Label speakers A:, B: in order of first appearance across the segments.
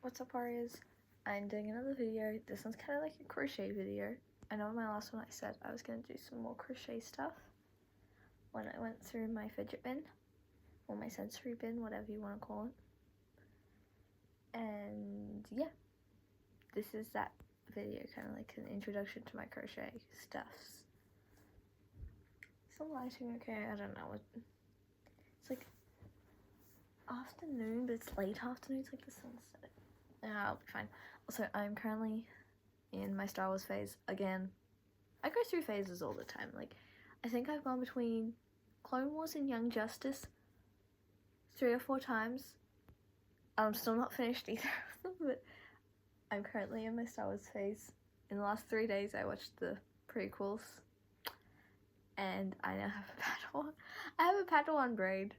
A: What's up, Warriors? I'm doing another video. This one's kind of like a crochet video. I know in my last one I said I was going to do some more crochet stuff when I went through my fidget bin, or my sensory bin, whatever you want to call it. And yeah, this is that video, kind of like an introduction to my crochet stuffs. Is the lighting okay? I don't know. It's like afternoon, but it's late afternoon. It's like the sun's setting. I'll be fine. Also, I'm currently in my Star Wars phase again. I go through phases all the time. Like, I think I've gone between Clone Wars and Young Justice 3 or 4 times. I'm still not finished either of them, but I'm currently in my Star Wars phase. In the last 3 days, I watched the prequels, and I now have a Padawan. I have a Padawan braid.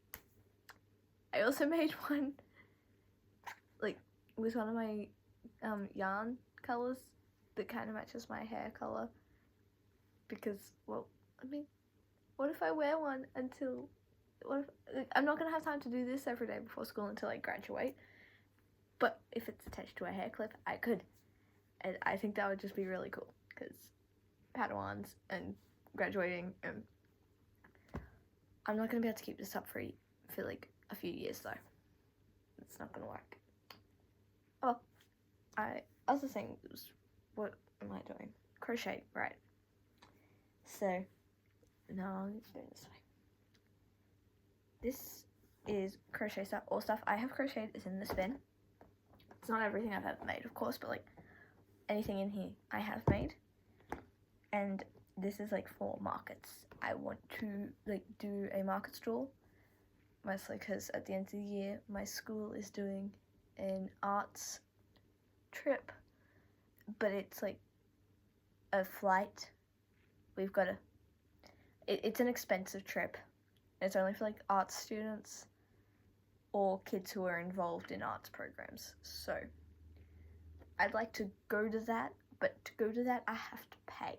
A: I also made one, like, with one of my yarn colours that kind of matches my hair colour, because, well, I mean, what if I wear one until, I'm not going to have time to do this every day before school until I graduate, but if it's attached to a hair clip, I could, and I think that would just be really cool, because Padawans and graduating, I'm not going to be able to keep this up for like a few years though. It's not going to work. Oh, other things, what am I doing? Crochet, right. So, now I'm doing this way. This is crochet stuff. All stuff I have crocheted is in this bin. It's not everything I've ever made, of course, but like anything in here I have made. And this is like for markets. I want to like do a market stall, mostly because at the end of the year my school is doing an arts trip, but it's like a flight. We've got it's an expensive trip. It's only for like arts students or kids who are involved in arts programs. So I'd like to go to that, but to go to that I have to pay.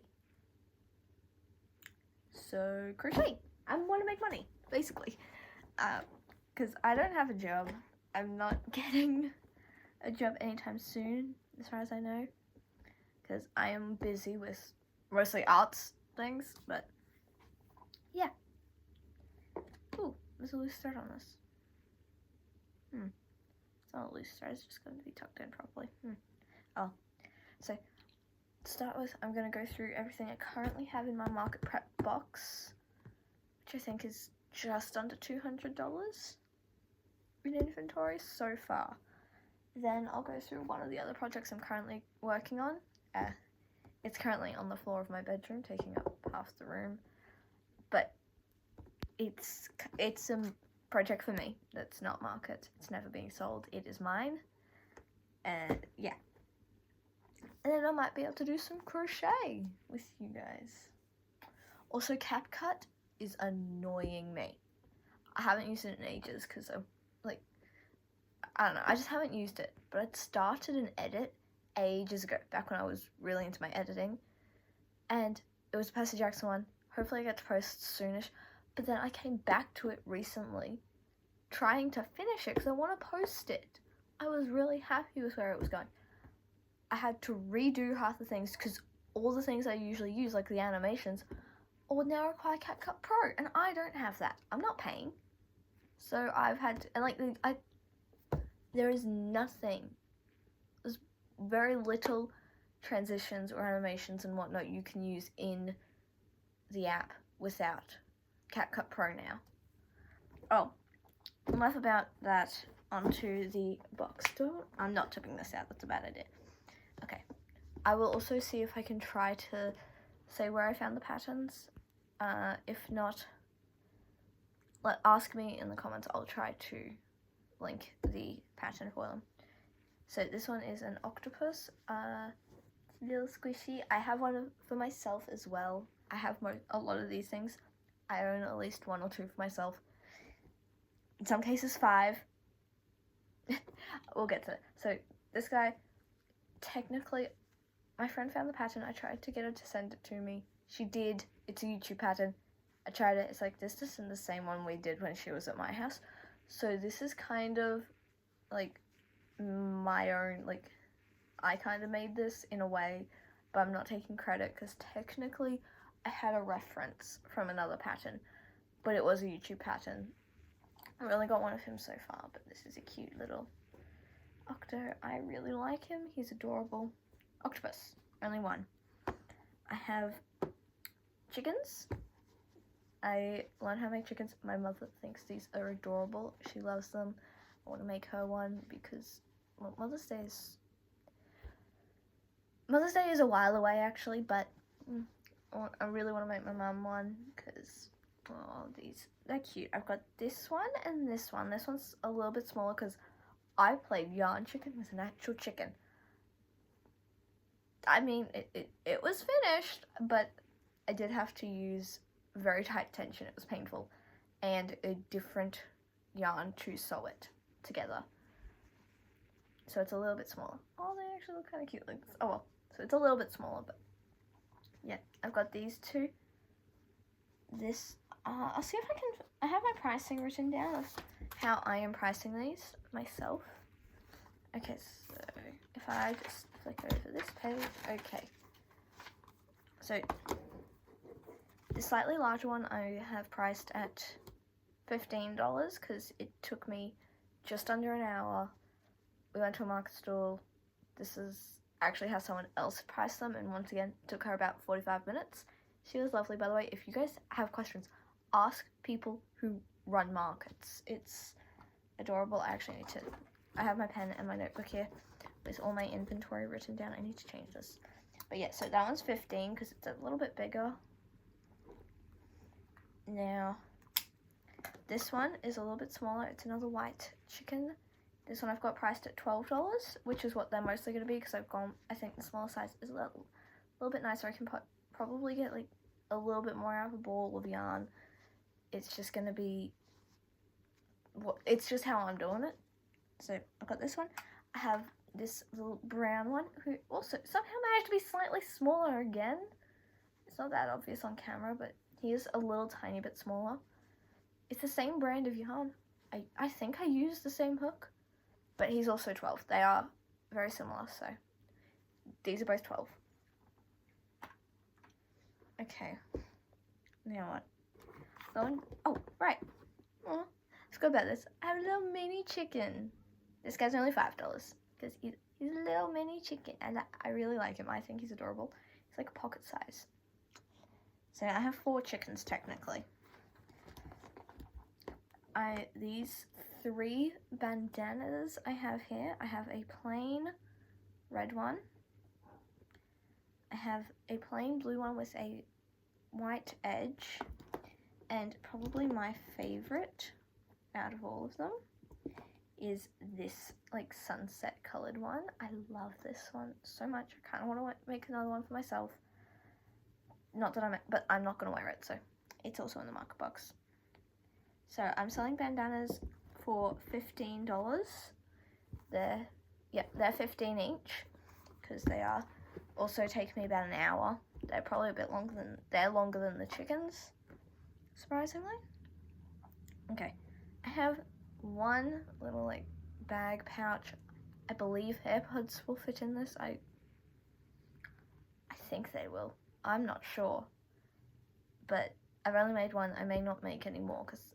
A: So crochet. I want to make money, basically, because I don't have a job. I'm not getting a job anytime soon, as far as I know, because I am busy with mostly arts things, but yeah. Ooh, there's a loose thread on this. It's not a loose thread, it's just going to be tucked in properly. Oh, so to start with, I'm going to go through everything I currently have in my market prep box, which I think is just under $200 in inventory so far. Then I'll go through one of the other projects I'm currently working on. It's currently on the floor of my bedroom, taking up half the room, but it's a project for me that's not market. It's never being sold. It is mine, and yeah. And then I might be able to do some crochet with you guys. Also, CapCut is annoying me. I haven't used it in ages because I don't know, I just haven't used it. But I'd started an edit ages ago, back when I was really into my editing. And it was a Percy Jackson one. Hopefully I get to post soonish. But then I came back to it recently, trying to finish it because I want to post it. I was really happy with where it was going. I had to redo half the things because all the things I usually use, like the animations, all now require CapCut Pro, and I don't have that. I'm not paying. So I've had to, and like, there is nothing, there's very little transitions or animations and whatnot you can use in the app without CapCut Pro now. Oh, enough about that, onto the box. I'm not tipping this out, that's a bad idea. Okay, I will also see if I can try to say where I found the patterns. If not, ask me in the comments. I'll try to link the pattern for them. So this one is an octopus, it's a little squishy. I have one for myself as well. I have a lot of these things. I own at least 1 or 2 for myself. In some cases 5. We'll get to it. So this guy, technically, my friend found the pattern. I tried to get her to send it to me. She did. It's a YouTube pattern. I tried it. It's like, this isn't the same one we did when she was at my house. So this is kind of like my own, like, I kind of made this in a way, but I'm not taking credit because technically I had a reference from another pattern, but it was a YouTube pattern. I've only got one of him so far, but this is a cute little octo. I really like him. He's adorable. Octopus, only one. I have chickens. I learned how to make chickens. My mother thinks these are adorable. She loves them. I want to make her one because, well, Mother's Day is a while away actually, but I really want to make my mum one because, oh, they're cute. I've got this one and this one. This one's a little bit smaller because I played yarn chicken with an actual chicken. I mean, it was finished, but I did have to use very tight tension. It was painful, and a different yarn to sew it together. So it's a little bit smaller. Oh, they actually look kind of cute like this. Oh well, so it's a little bit smaller, but yeah, I've got these two. This, I'll see if I have my pricing written down of how I am pricing these myself. Okay, so if I just flick over this page, okay. So the slightly larger one I have priced at $15 because it took me just under an hour. We went to a market stall. This is actually how someone else priced them, and once again, it took her about 45 minutes. She was lovely, by the way. If you guys have questions, ask people who run markets. It's adorable. I actually need to, I have my pen and my notebook here with all my inventory written down. I need to change this. But yeah, so that one's 15 because it's a little bit bigger. Now, this one is a little bit smaller. It's another white chicken. This one I've got priced at $12, which is what they're mostly going to be because I've gone, I think the smaller size is a little bit nicer. I can probably get like a little bit more out of a ball of yarn. It's just going to be, it's just how I'm doing it. So I've got this one. I have this little brown one who also somehow managed to be slightly smaller again. It's not that obvious on camera, but he is a little tiny bit smaller. It's the same brand of yarn. I think I used the same hook, but he's also 12. They are very similar, so these are both 12. Okay, now what? Oh, right. Oh, let's go about this. I have a little mini chicken. This guy's only $5 because he's a little mini chicken, and I really like him. I think he's adorable. He's like a pocket size. So I have 4 chickens technically. These 3 bandanas I have here. I have a plain red one. I have a plain blue one with a white edge. And probably my favorite out of all of them is this like sunset colored one. I love this one so much. I kind of want to make another one for myself. Not that but I'm not going to wear it, so it's also in the market box. So I'm selling bandanas for $15. They're 15 each because they are also take me about an hour. They're probably a bit longer than the chickens, surprisingly. Okay, I have one little like bag pouch. I believe AirPods will fit in this. I think they will. I'm not sure, but I've only made one. I may not make any more because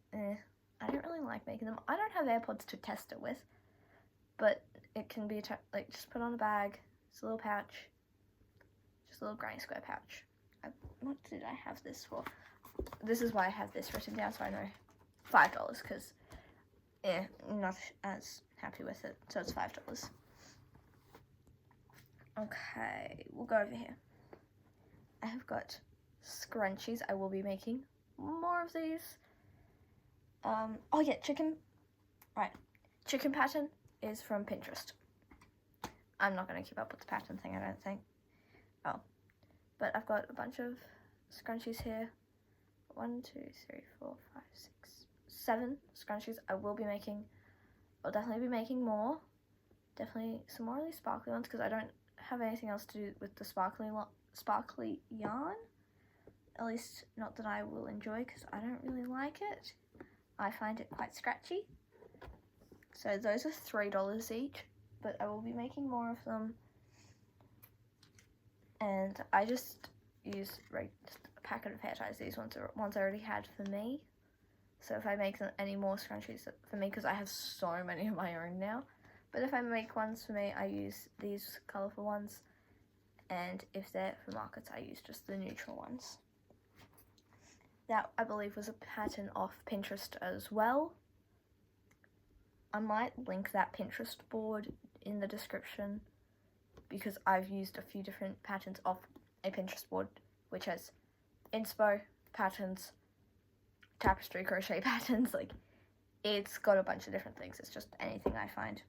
A: I don't really like making them. I don't have AirPods to test it with, but it can be like just put on a bag. It's a little pouch, just a little granny square pouch. What did I have this for? This is why I have this written down so I know. $5 because not as happy with it, so it's $5. Okay, we'll go over here. I have got scrunchies. I will be making more of these. Oh yeah, chicken pattern is from Pinterest. I'm not going to keep up with the pattern thing, I don't think. Oh, but I've got a bunch of scrunchies here. 1, 2, 3, 4, 5, 6, 7 scrunchies. I'll definitely be making more. Definitely some more of these sparkly ones because I don't have anything else to do with the sparkly yarn. At least not that I will enjoy because I don't really like it. I find it quite scratchy. So those are $3 each. but I will be making more of them. And I just use just a packet of hair ties. These ones are ones I already had for me. So if I make any more scrunchies for me, because I have so many of my own now, but if I make ones for me, I use these colourful ones. And if they're for markets, I use just the neutral ones. That, I believe, was a pattern off Pinterest as well. I might link that Pinterest board in the description, because I've used a few different patterns off a Pinterest board, which has inspo patterns, tapestry crochet patterns. Like, it's got a bunch of different things. It's just anything I find.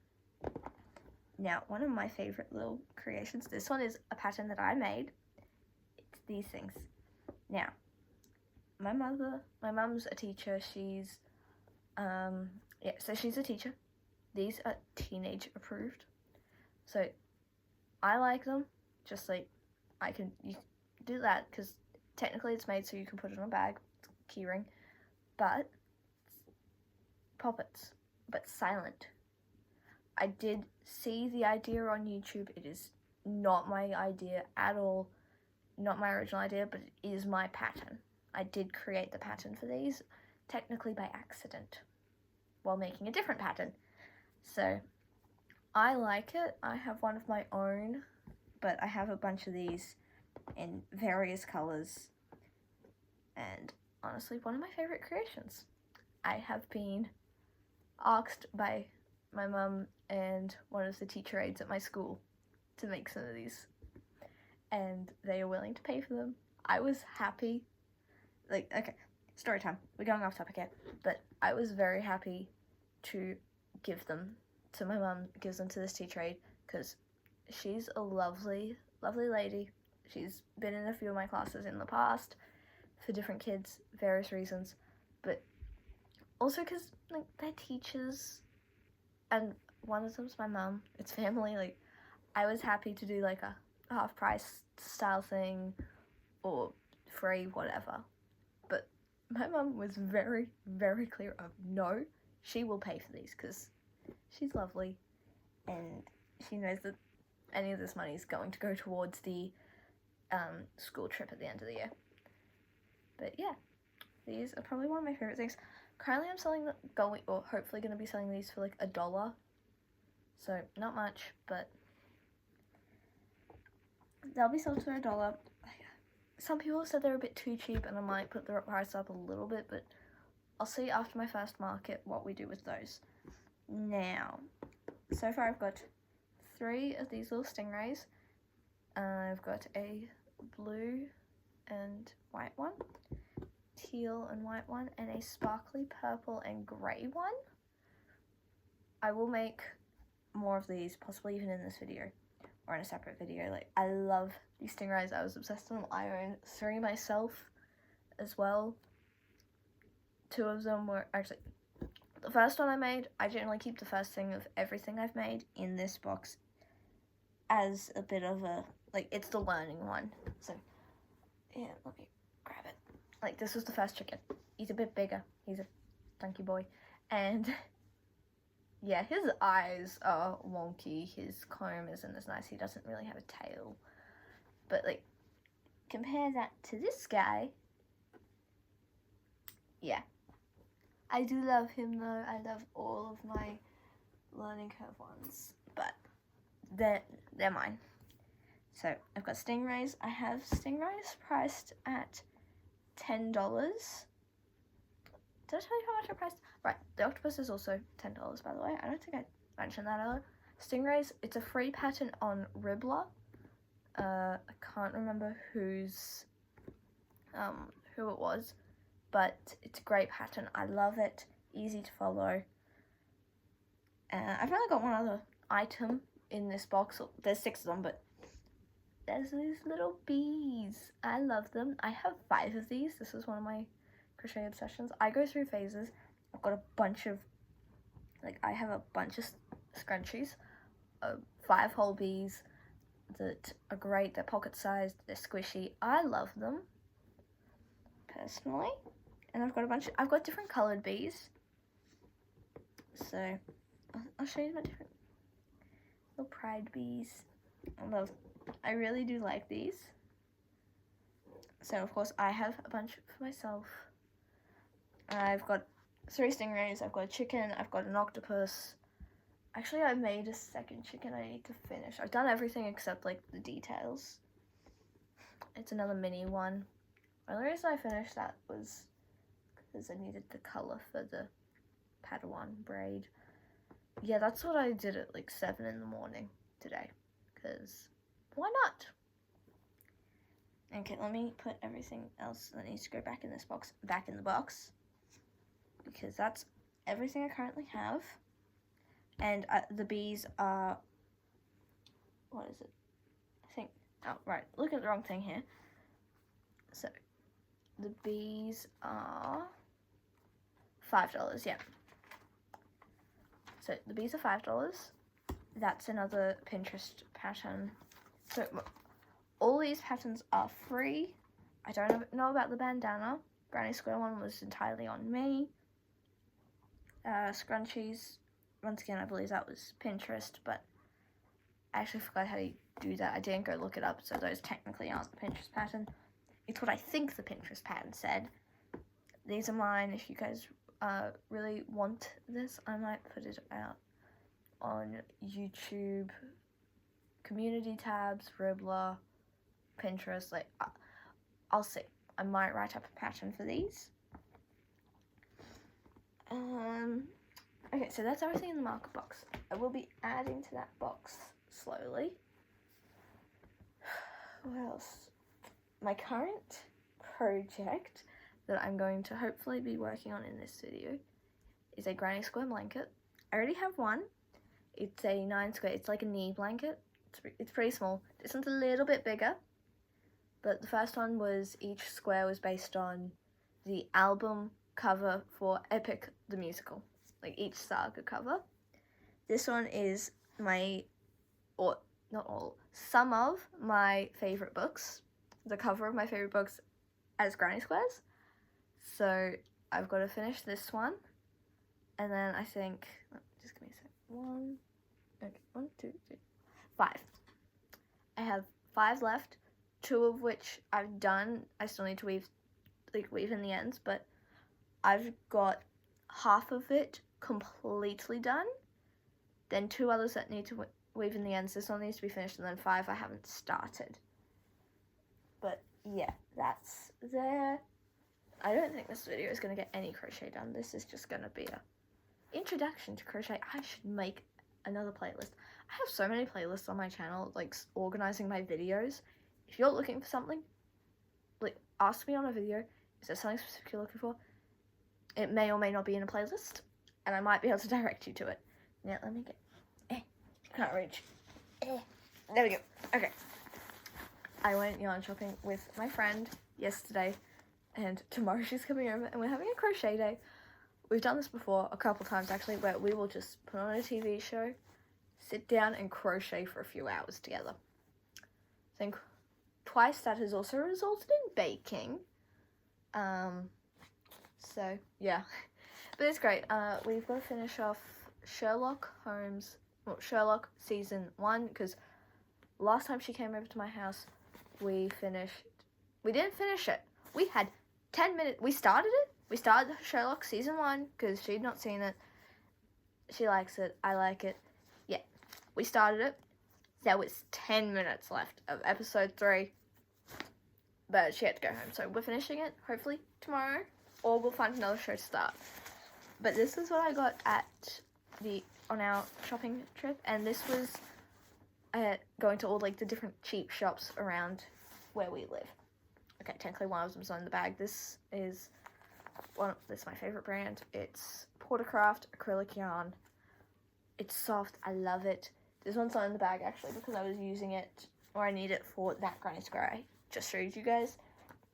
A: Now, one of my favorite little creations, this one is a pattern that I made. It's these things. Now, my mum's a teacher. She's, so she's a teacher. These are teenage approved. So I like them, just like you do that, because technically it's made so you can put it on a bag, keyring, but poppets, but silent. I did see the idea on YouTube. It is not my idea at all, not my original idea, but it is my pattern. I did create the pattern for these, technically by accident, while making a different pattern. So I like it. I have one of my own, but I have a bunch of these in various colours, and honestly, one of my favourite creations. I have been asked by my mum and one of the teacher aides at my school to make some of these, and they are willing to pay for them. I was happy. Like, okay, story time. We're going off topic here, but I was very happy to give them to my mum, gives them to this teacher aide, because she's a lovely, lovely lady. She's been in a few of my classes in the past for different kids, various reasons, but also because, like, they're teachers, and one of them's my mum. It's family. Like, I was happy to do like a half price style thing or free, whatever, but my mum was very, very clear of no, she will pay for these, because she's lovely, and she knows that any of this money is going to go towards the school trip at the end of the year. But yeah, these are probably one of my favorite things. Currently I'm selling hopefully going to be selling these for like $1. So not much, but they'll be sold for $1. Some people said they're a bit too cheap, and I might put the price up a little bit, but I'll see after my first market what we do with those. Now, so far I've got 3 of these little stingrays. I've got a blue and white one, teal and white one, and a sparkly purple and grey one. I will make more of these, possibly even in this video or in a separate video. Like, I love these stingrays. I was obsessed with them. I own 3 myself as well. 2 of them were actually the first one I made. I generally keep the first thing of everything I've made in this box as a bit of a, like, it's the learning one. So yeah, let me grab it. Like, this was the first chicken. He's a bit bigger. He's a chunky boy, and yeah, his eyes are wonky. His comb isn't as nice. He doesn't really have a tail. But, like, compare that to this guy. Yeah. I do love him, though. I love all of my learning curve ones. But they're mine. So, I've got stingrays. I have stingrays priced at $10. Did I tell you how much I priced? Right, the octopus is also $10, by the way. I don't think I mentioned that earlier. Stingrays, it's a free pattern on Ribbler. I can't remember who it was, but it's a great pattern. I love it. Easy to follow. I've only got one other item in this box. There's 6 of them, but there's these little bees. I love them. I have 5 of these. This is one of my crochet obsessions. I go through phases. I've got a bunch of, like, I have a bunch of scrunchies, 5 whole bees that are great. They're pocket sized, they're squishy. I love them personally. And I've got different colored bees. So I'll show you my different. little pride bees. I really do like these. So of course I have a bunch for myself. I've got 3 stingrays, I've got a chicken, I've got an octopus. Actually, I made a second chicken I need to finish. I've done everything except like the details. It's another mini one. The only reason I finished that was because I needed the color for the Padawan braid. Yeah, that's what I did at like 7 in the morning today. Because why not? Okay, let me put everything else that needs to go back in this box back in the box. Because that's everything I currently have. And the bees are, what is it? I think, oh, right, look at the wrong thing here. So, the bees are $5, yeah. So, the bees are $5. That's another Pinterest pattern. So, all these patterns are free. I don't know about the bandana. Granny Square one was entirely on me. Scrunchies, once again, I believe that was Pinterest, but I actually forgot how to do that. I didn't go look it up, so those technically aren't the Pinterest pattern. It's what I think the Pinterest pattern said. These are mine. If you guys really want this, I might put it out on YouTube, community tabs, Ribbler, Pinterest. Like, I'll see. I might write up a pattern for these. Okay, so that's everything in the marker box. I will be adding to that box slowly. What else? My current project that I'm going to hopefully be working on in this video is a granny square blanket. I already have one. It's a 9 square. It's like a knee blanket. It's pretty small. This one's a little bit bigger, but the first one was each square was based on the album cover for Epic the Musical, like each saga cover. This one is some of my favorite books, the cover of my favorite books as granny squares. So I've got to finish this one, and then I think, just give me a sec. 1, 2, 3, 5. I have 5 left, 2 of which I've done. I still need to weave in the ends, but I've got half of it completely done. Then 2 others that need to weave in the ends. This one needs to be finished, and then 5 I haven't started. But yeah, that's there. I don't think this video is going to get any crochet done. This is just going to be a introduction to crochet. I should make another playlist. I have so many playlists on my channel, like organizing my videos. If you're looking for something, like ask me on a video, is there something specific you're looking for? It may or may not be in a playlist, and I might be able to direct you to it. Now, let me get, can't reach. There we go. Okay. I went yarn shopping with my friend yesterday, and tomorrow she's coming over, and we're having a crochet day. We've done this before a couple times, actually, where we will just put on a TV show, sit down, and crochet for a few hours together. I think twice that has also resulted in baking. So, yeah. But it's great. We've got to finish off Sherlock season 1, because last time she came over to my house, we didn't finish it. We had 10 minutes. We started Sherlock season 1, because she'd not seen it. She likes it. I like it. Yeah. We started it. There was 10 minutes left of episode 3. But she had to go home. So we're finishing it, hopefully, tomorrow. Or we'll find another show to start. But this is what I got on our shopping trip. And this was going to all like the different cheap shops around where we live. Okay, technically one of them's on the bag. This is my favorite brand. It's Portercraft acrylic yarn. It's soft. I love it. This one's not in the bag actually because I was using it, or I need it for that granny square I just showed you guys.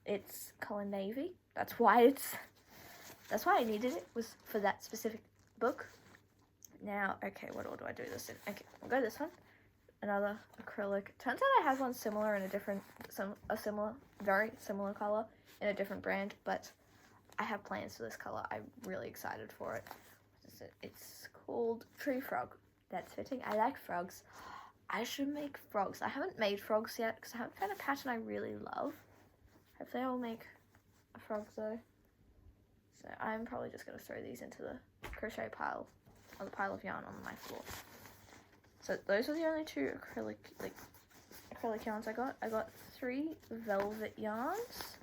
A: It's color navy. That's why I needed it, was for that specific book. Now, okay, what order do I do this in? Okay, we'll go this one. Another acrylic. Turns out I have one similar in very similar color in a different brand, but I have plans for this color. I'm really excited for it. What is it? It's called Tree Frog. That's fitting. I like frogs. I should make frogs. I haven't made frogs yet because I haven't found a pattern I really love. Hopefully I will make a frog though. So I'm probably just going to throw these into the crochet pile, or the pile of yarn on my floor. So those are the only two acrylic yarns I got. I got 3 velvet yarns.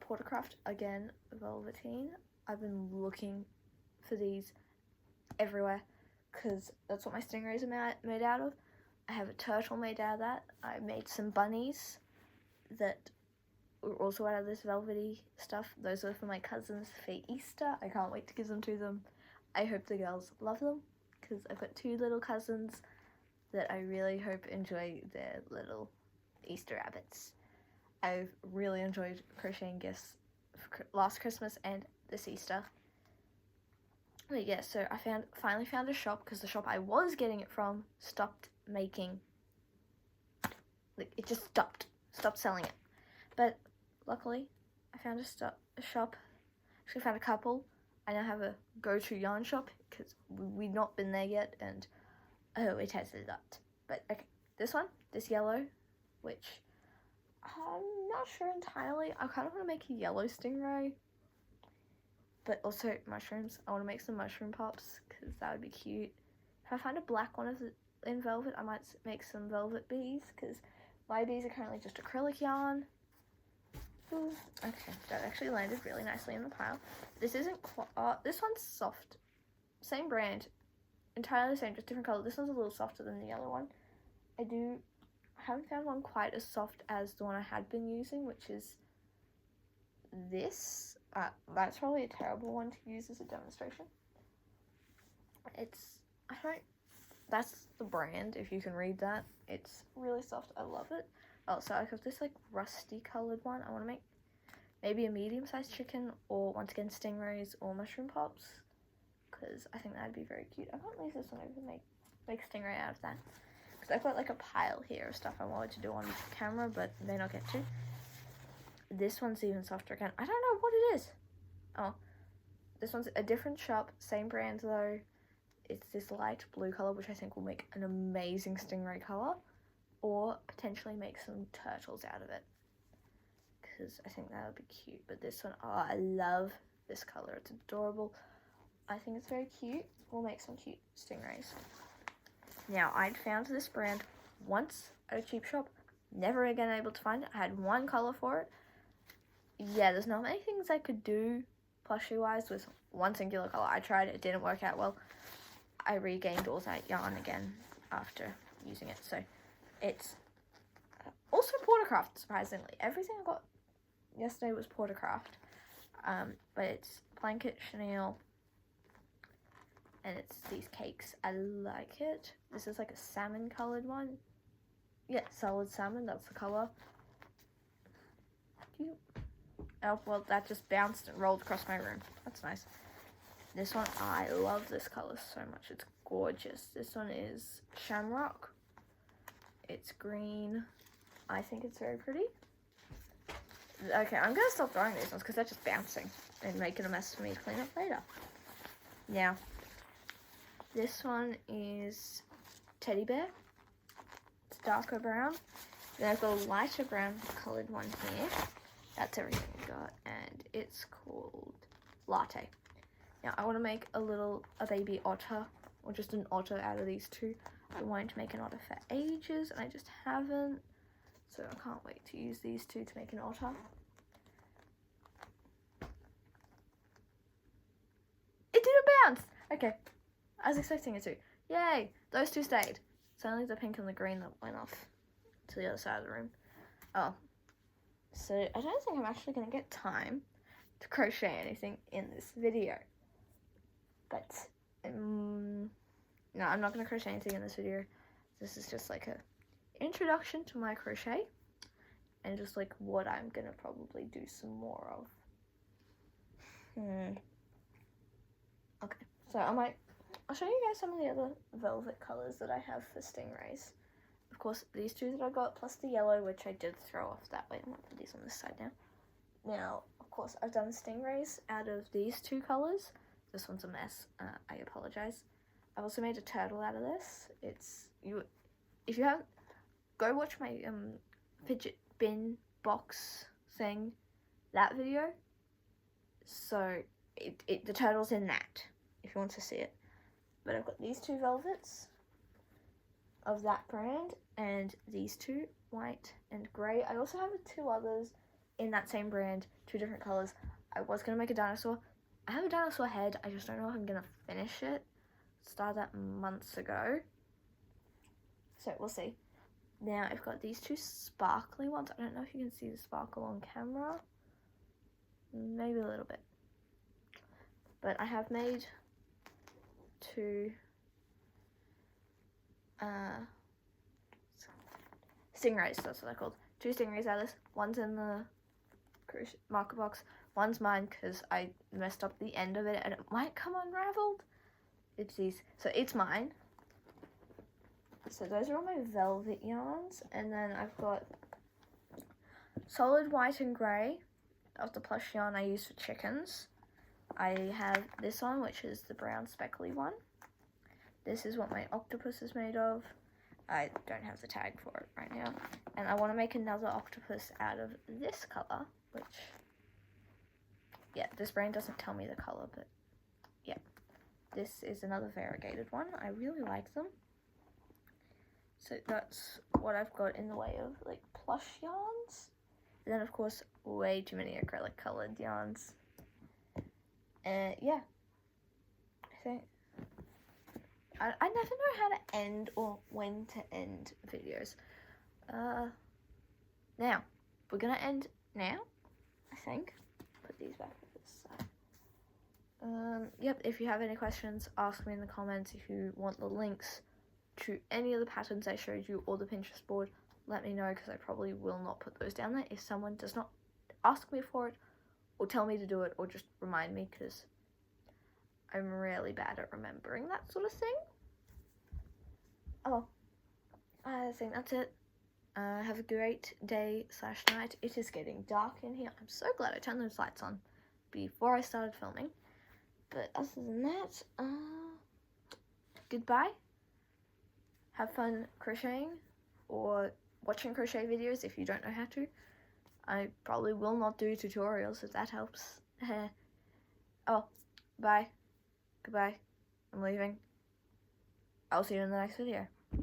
A: Portercraft, again, velveteen. I've been looking for these everywhere because that's what my stingrays are made out of. I have a turtle made out of that. I made some bunnies that were also out of this velvety stuff. Those are for my cousins for Easter. I can't wait to give them to them. I hope the girls love them because I've got 2 little cousins that I really hope enjoy their little Easter rabbits. I've really enjoyed crocheting gifts for last Christmas and this Easter. But yeah, so I finally found a shop because the shop I was getting it from stopped making, like it just stopped selling it. But luckily, I found a shop. Actually, found a couple. I now have a go-to yarn shop because we've not been there yet, and oh, it has a lot. But okay, this yellow, which I'm not sure entirely. I kind of want to make a yellow stingray, but also mushrooms. I want to make some mushroom pops because that would be cute. If I find a black one in velvet, I might make some velvet bees because my bees are currently just acrylic yarn. Ooh, okay, that actually landed really nicely in the pile. This isn't this one's soft. Same brand, entirely the same, just different color. This one's a little softer than the yellow one. I haven't found one quite as soft as the one I had been using, which is this. That's probably a terrible one to use as a demonstration. That's the brand, if you can read that. It's really soft, I love it. Oh, so I have this like rusty colored one. I want to make maybe a medium-sized chicken, or once again stingrays or mushroom pops, because I think that'd be very cute. I can't leave this one over and make stingray out of that, because I've got like a pile here of stuff I wanted to do on camera, but may not get to. This one's even softer again. I don't know what it is. Oh, this one's a different shop, same brand though. It's this light blue color, which I think will make an amazing stingray color, or potentially make some turtles out of it, because I think that would be cute. But this one, oh, I love this color. It's adorable. I think it's very cute. We'll make some cute stingrays. Now, I'd found this brand once at a cheap shop. Never again able to find it. I had one color for it. Yeah, there's not many things I could do plushie-wise with one singular color. I tried it. It didn't work out well. I regained all that yarn again after using it. So it's also Portercraft, surprisingly. Everything I got yesterday was Portercraft. But it's blanket chenille. And it's these cakes. I like it. This is like a salmon colored one. Yeah, solid salmon, that's the color. Oh, well, that just bounced and rolled across my room. That's nice. This one, I love this color so much. It's gorgeous. This one is Shamrock. It's green. I think it's very pretty. Okay, I'm going to stop throwing these ones because they're just bouncing and making a mess for me to clean up later. Now, this one is Teddy Bear. It's darker brown. Then I've got a lighter brown colored one here. That's everything I got, and it's called Latte. Now, I want to make a baby otter, or just an otter out of these two. I wanted to make an otter for ages, and I just haven't. So I can't wait to use these two to make an otter. It didn't bounce! Okay, I was expecting it to. Yay! Those two stayed. It's only the pink and the green that went off to the other side of the room. Oh. So I don't think I'm actually going to get time to crochet anything in this video. But, no, I'm not going to crochet anything in this video. This is just like a introduction to my crochet. And just like what I'm going to probably do some more of. Okay, so I'll show you guys some of the other velvet colours that I have for stingrays. Of course, these two that I got, plus the yellow, which I did throw off that way. I'm going to put these on this side now. Now, of course, I've done stingrays out of these two colours. This one's a mess. I apologise. I've also made a turtle out of this. If you haven't, go watch my fidget bin box thing, that video. So the turtle's in that, if you want to see it. But I've got these 2 velvets of that brand, and these 2, white and grey. I also have 2 others in that same brand, 2 different colours. I was going to make a dinosaur. I have a dinosaur head, I just don't know if I'm going to finish it. Started that months ago. So we'll see. Now I've got these 2 sparkly ones. I don't know if you can see the sparkle on camera. Maybe a little bit. But I have made 2 stingrays, that's what they're called. 2 stingrays out of this. One's in the marker box. One's mine because I messed up the end of it and it might come unraveled. Oopsies. So it's mine. So those are all my velvet yarns. And then I've got solid white and grey of the plush yarn I use for chickens. I have this one, which is the brown speckly one. This is what my octopus is made of. I don't have the tag for it right now. And I want to make another octopus out of this colour, which, yeah, this brand doesn't tell me the colour, but yeah. This is another variegated one. I really like them. So that's what I've got in the way of, like, plush yarns. And then, of course, way too many acrylic coloured yarns. Yeah. I think I never know how to end or when to end videos. Now, we're gonna end now, I think. Put these back to this side. Yep, if you have any questions, ask me in the comments. If you want the links to any of the patterns I showed you or the Pinterest board, let me know, because I probably will not put those down there if someone does not ask me for it or tell me to do it or just remind me, because I'm really bad at remembering that sort of thing. Oh, I think that's it. Have a great day / night. It is getting dark in here. I'm so glad I turned those lights on before I started filming. But other than that, goodbye. Have fun crocheting or watching crochet videos if you don't know how to. I probably will not do tutorials if that helps. Oh, bye. Goodbye. I'm leaving. I'll see you in the next video.